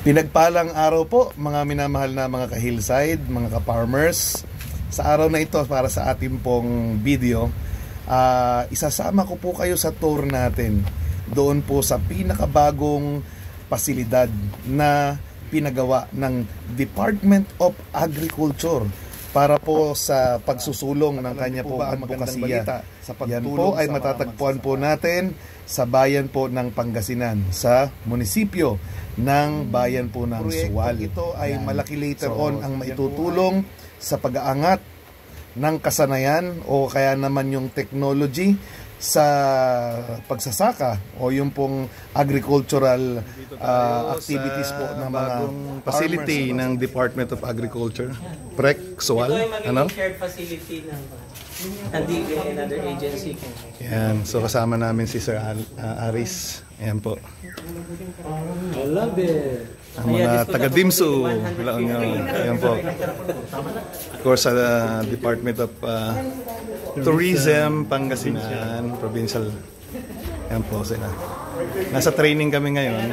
Pinagpalang araw po mga minamahal na mga ka-hillside, mga ka-farmers. Sa araw na ito para sa ating pong video, isasama ko po kayo sa tour natin doon po sa pinakabagong pasilidad na pinagawa ng Department of Agriculture para po sa pagsusulong ng kanya po advokasya. Yan po ay matatagpuan po natin sa bayan po ng Pangasinan, sa munisipyo ng bayan po ng Suwal. Ito ay malaki later on ang maitutulong sa pag-aangat ng kasanayan o kaya naman yung technology sa pagsasaka o yung pong agricultural activities po ng mga facility ng Department of Agriculture. PREC, Suwal. Ano? Shared facility ng DA and other agency. Yan. So kasama namin si Sir Aris. Ayan po. I love it. Ang mga taga-Dimsu. Ayan po. Of course, sa Department of Tourism, Pangasinan, Provincial. Ayan po sila. Nasa training kami ngayon.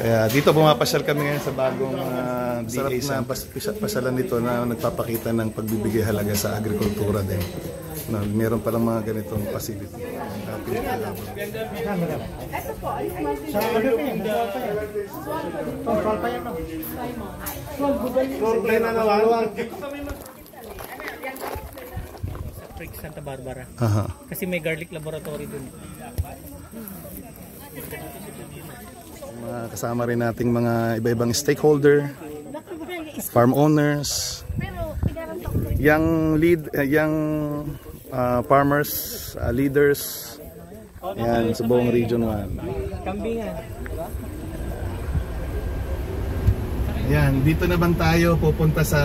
Kaya dito pumapasyal kami ngayon sa bagong DA na pasyalan nito na nagpapakita ng pagbibigay halaga sa agrikultura din. No, meron palang mga ganitong facility. Santa Barbara. Aha. Kasi may garlic laboratory dun. Kasama rin nating mga iba-ibang stakeholder, farm owners, young farmers, leaders, yan sa buong Region 1. Kambingan. Yan, dito naman tayo pupunta sa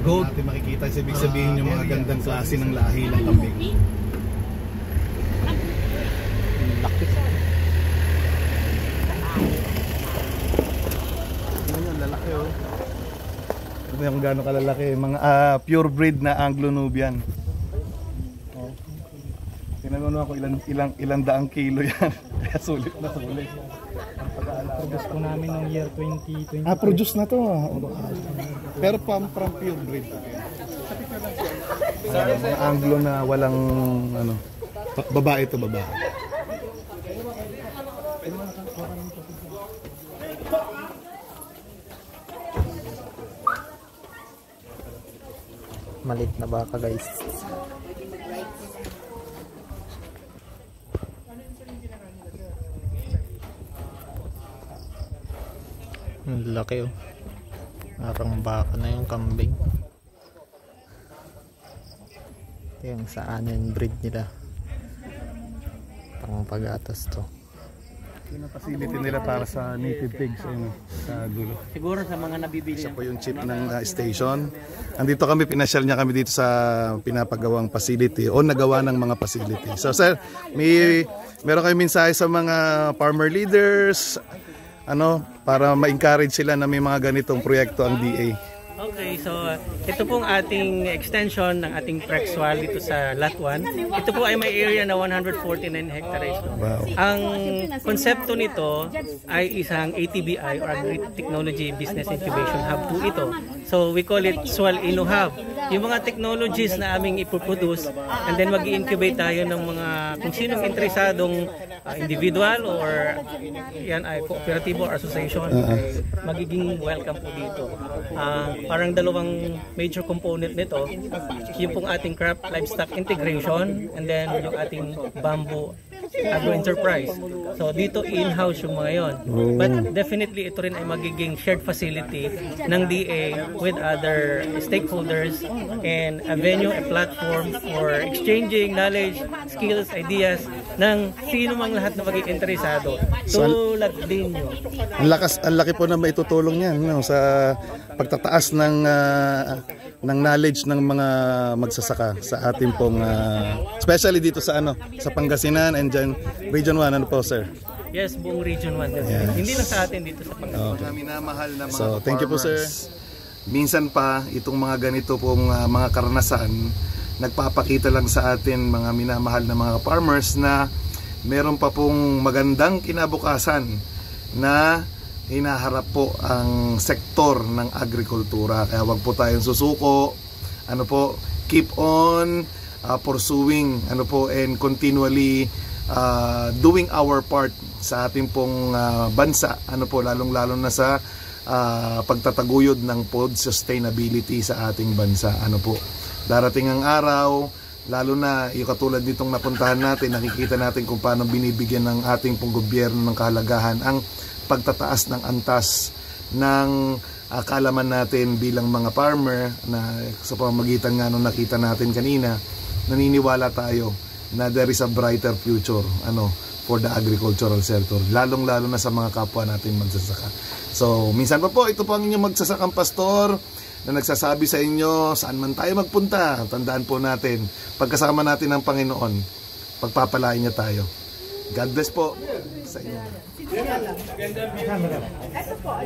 goat. Natin makikita ibig sabihin yung mga gandang klase ng lahi ng kambing. Lalaki oh. Ito yung gano'ng kalalaki. Mga pure breed na Anglo-Nubian. Oh. Tinanong ako ilang daang kilo yan. Kaya sulit na sulit. Produce po namin ng year 2020. Produce na to. Pero from pure breed. Mga Anglo na walang ano. Babae to babae. Malit na baka guys. Ang laki oh. Parang baka na yung kambing. Ito yung saan yung breed nila. Pang pag-atas to. Yung facility nila para sa native pigs sa dulo. Siguro sa mga nabibili. Isa po yung chip ng station. Andito kami, pinasyal niya kami dito sa pinapagawang facility o nagawa ng mga facility. So sir, meron kayo mensahe sa mga farmer leaders para ma-encourage sila na may mga ganitong proyekto ang DA. Okay, so ito pong ating extension ng ating PREC Suwal dito sa Lot 1. Ito po ay may area na 149 hectares. Wow. Ang konsepto nito ay isang ATBI or Agri-Technology Business Incubation Hub po ito. So we call it Suwal Inno Hub. Yung mga technologies na aming ipoproduce and then mag-i-incubate tayo ng mga kung sinong interesadong individual or yan ay kooperatibo or association ay magiging welcome po dito. Parang dalawang major component nito, yung pong ating craft livestock integration and then yung ating bamboo agro-enterprise. So dito in-house yung mga yon. But definitely ito rin ay magiging shared facility ng DA with other stakeholders and a venue, a platform for exchanging knowledge, skills, ideas ng sino mang lahat na maging interesado. So, Tulad din nyo. ang laki po na maitutulong niyan, no, sa pagtataas ng knowledge ng mga magsasaka sa ating pong especially dito sa sa Pangasinan and dyan, Region 1, ano po sir? Yes, buong Region 1. Yes. Hindi lang sa atin dito sa Pangasinan. Mga minamahal na mga so, thank you po sir. Minsan pa itong mga ganito pong mga karanasan nagpapakita lang sa atin mga minamahal na mga farmers na meron pa pong magandang kinabukasan na hinaharap po ang sektor ng agrikultura. Kaya wag po tayong susuko. Keep on pursuing and continually doing our part sa ating pong bansa, lalong-lalo na sa pagtataguyod ng food sustainability sa ating bansa. Darating ang araw, lalo na yung katulad nitong napuntahan natin, nakikita natin kung paano binibigyan ng ating pong gobyerno ng kahalagahan ang pagtataas ng antas ng kalaman natin bilang mga farmer, na sa pamamagitan nga nung nakita natin kanina, naniniwala tayo na there is a brighter future for the agricultural sector, lalong-lalo na sa mga kapwa natin magsasaka. So, minsan pa po, ito po ang inyong magsasakang pastor na nagsasabi sa inyo saan man tayo magpunta. Tandaan po natin, pagkasama natin ng Panginoon, pagpapalain niya tayo. God bless po sa inyo. Ito po,